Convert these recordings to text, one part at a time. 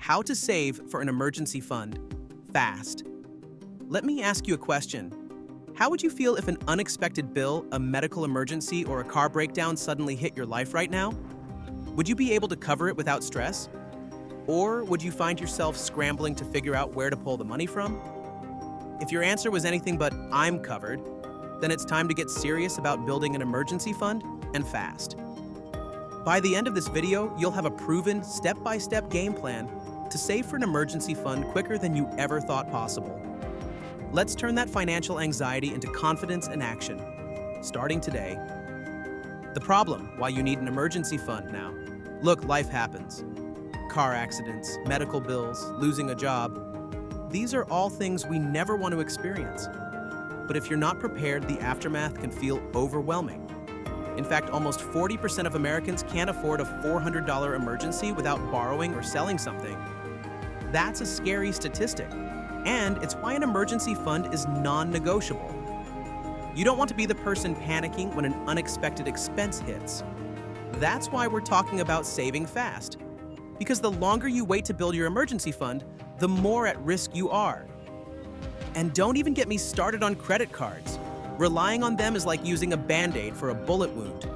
How to save for an emergency fund fast. Let me ask you a question. How would you feel if an unexpected bill, a medical emergency, or a car breakdown suddenly hit your life right now? Would you be able to cover it without stress? Or would you find yourself scrambling to figure out where to pull the money from? If your answer was anything but "I'm covered," then it's time to get serious about building an emergency fund, and fast. By the end of this video, you'll have a proven step-by-step game plan to save for an emergency fund quicker than you ever thought possible. Let's turn that financial anxiety into confidence and action, starting today. The problem, why you need an emergency fund now. Look, life happens. Car accidents, medical bills, losing a job. These are all things we never want to experience. But if you're not prepared, the aftermath can feel overwhelming. In fact, almost 40% of Americans can't afford a $400 emergency without borrowing or selling something. That's a scary statistic, and it's why an emergency fund is non-negotiable. You don't want to be the person panicking when an unexpected expense hits. That's why we're talking about saving fast. Because the longer you wait to build your emergency fund, the more at risk you are. And don't even get me started on credit cards. Relying on them is like using a Band-Aid for a bullet wound.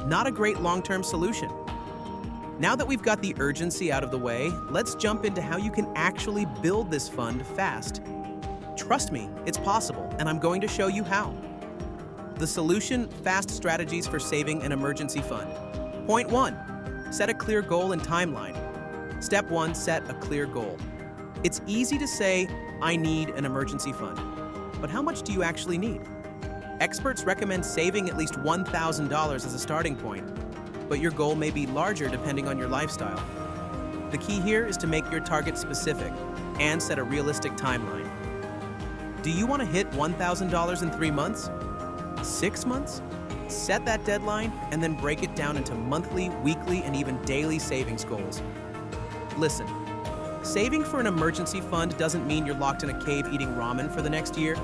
Not a great long-term solution. Now that we've got the urgency out of the way, let's jump into how you can actually build this fund fast. Trust me, it's possible, and I'm going to show you how. The solution: fast strategies for saving an emergency fund. Point 1. Set a clear goal and timeline. Step 1. Set a clear goal. It's easy to say, "I need an emergency fund." But how much do you actually need? Experts recommend saving at least $1,000 as a starting point, but your goal may be larger depending on your lifestyle. The key here is to make your target specific and set a realistic timeline. Do you want to hit $1,000 in 3 months? 6 months? Set that deadline and then break it down into monthly, weekly, and even daily savings goals. Listen, saving for an emergency fund doesn't mean you're locked in a cave eating ramen for the next year.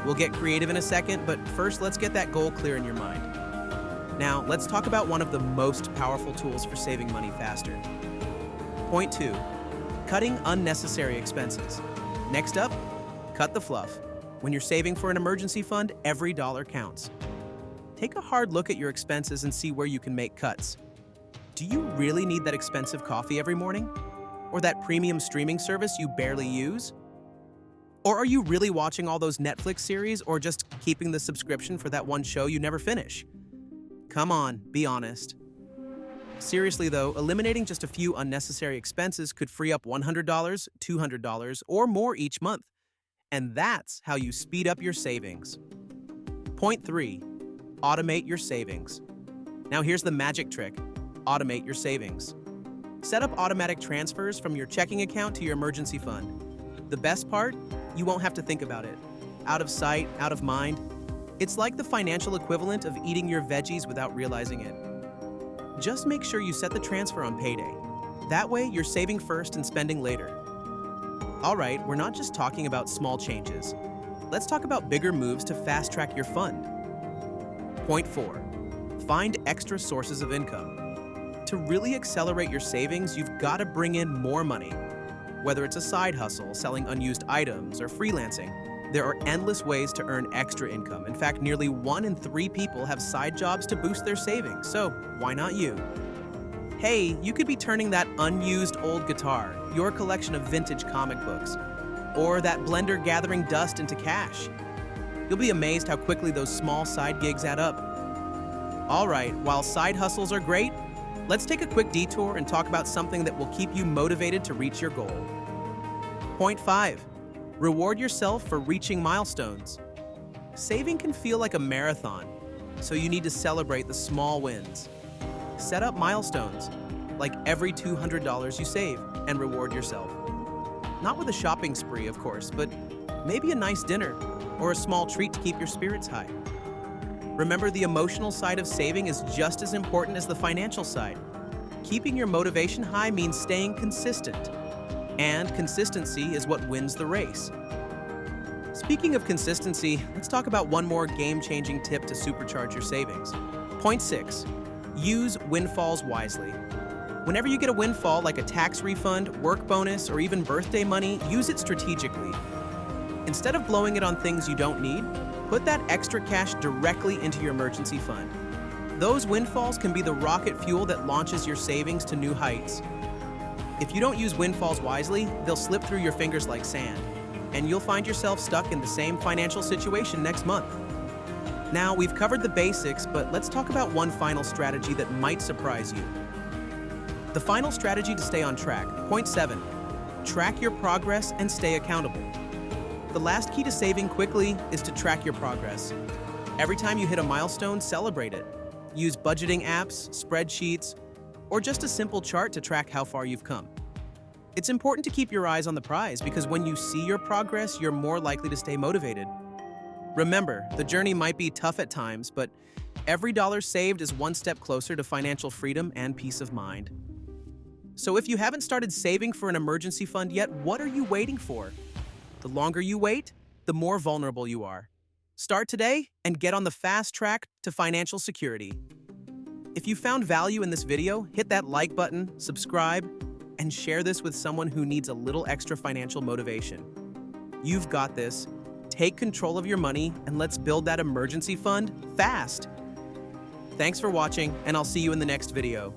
We'll get creative in a second, but first let's get that goal clear in your mind. Now, let's talk about one of the most powerful tools for saving money faster. Point 2. Cutting unnecessary expenses. Next up, cut the fluff. When you're saving for an emergency fund, every dollar counts. Take a hard look at your expenses and see where you can make cuts. Do you really need that expensive coffee every morning? Or that premium streaming service you barely use? Or are you really watching all those Netflix series or just keeping the subscription for that one show you never finish? Come on, be honest. Seriously though, eliminating just a few unnecessary expenses could free up $100, $200, or more each month. And that's how you speed up your savings. Point 3. Automate your savings. Now here's the magic trick. Automate your savings. Set up automatic transfers from your checking account to your emergency fund. The best part? You won't have to think about it. Out of sight, out of mind. It's like the financial equivalent of eating your veggies without realizing it. Just make sure you set the transfer on payday. That way, you're saving first and spending later. All right, we're not just talking about small changes. Let's talk about bigger moves to fast-track your fund. Point 4. Find extra sources of income. To really accelerate your savings, you've got to bring in more money. Whether it's a side hustle, selling unused items, or freelancing, there are endless ways to earn extra income. In fact, nearly 1 in 3 people have side jobs to boost their savings, so why not you? Hey, you could be turning that unused old guitar, your collection of vintage comic books, or that blender gathering dust into cash. You'll be amazed how quickly those small side gigs add up. All right, while side hustles are great, let's take a quick detour and talk about something that will keep you motivated to reach your goal. Point 5. Reward yourself for reaching milestones. Saving can feel like a marathon, so you need to celebrate the small wins. Set up milestones, like every $200 you save, and reward yourself. Not with a shopping spree, of course, but maybe a nice dinner or a small treat to keep your spirits high. Remember, the emotional side of saving is just as important as the financial side. Keeping your motivation high means staying consistent. And consistency is what wins the race. Speaking of consistency, let's talk about one more game-changing tip to supercharge your savings. Point 6. Use windfalls wisely. Whenever you get a windfall like a tax refund, work bonus, or even birthday money, use it strategically. Instead of blowing it on things you don't need, put that extra cash directly into your emergency fund. Those windfalls can be the rocket fuel that launches your savings to new heights. If you don't use windfalls wisely, they'll slip through your fingers like sand, and you'll find yourself stuck in the same financial situation next month. Now, we've covered the basics, but let's talk about one final strategy that might surprise you. The final strategy to stay on track. Point 7. Track your progress and stay accountable. The last key to saving quickly is to track your progress. Every time you hit a milestone, celebrate it. Use budgeting apps, spreadsheets, or just a simple chart to track how far you've come. It's important to keep your eyes on the prize because when you see your progress, you're more likely to stay motivated. Remember, the journey might be tough at times, but every dollar saved is one step closer to financial freedom and peace of mind. So if you haven't started saving for an emergency fund yet, what are you waiting for? The longer you wait, the more vulnerable you are. Start today and get on the fast track to financial security. If you found value in this video, hit that like button, subscribe, and share this with someone who needs a little extra financial motivation. You've got this. Take control of your money and let's build that emergency fund fast. Thanks for watching, and I'll see you in the next video.